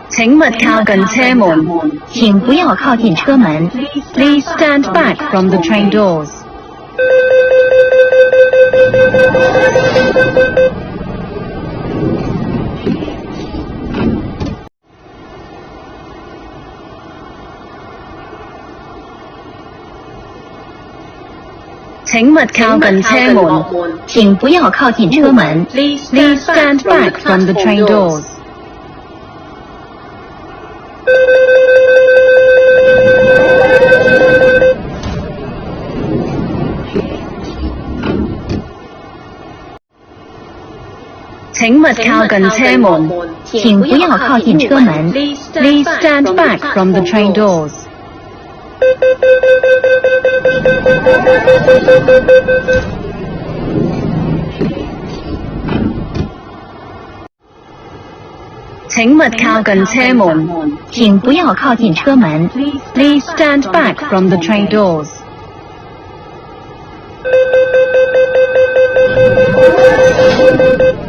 請勿靠近車門。請不要靠近車門。Please stand back from the train doors. 請勿靠近車門。請不要靠近車門。Please stand back from the train doors. 請勿靠近車門。請不要靠近車門。Please stand back from the train doors. 請勿靠近車門。請不要靠近車門。Please stand back from the train doors. 請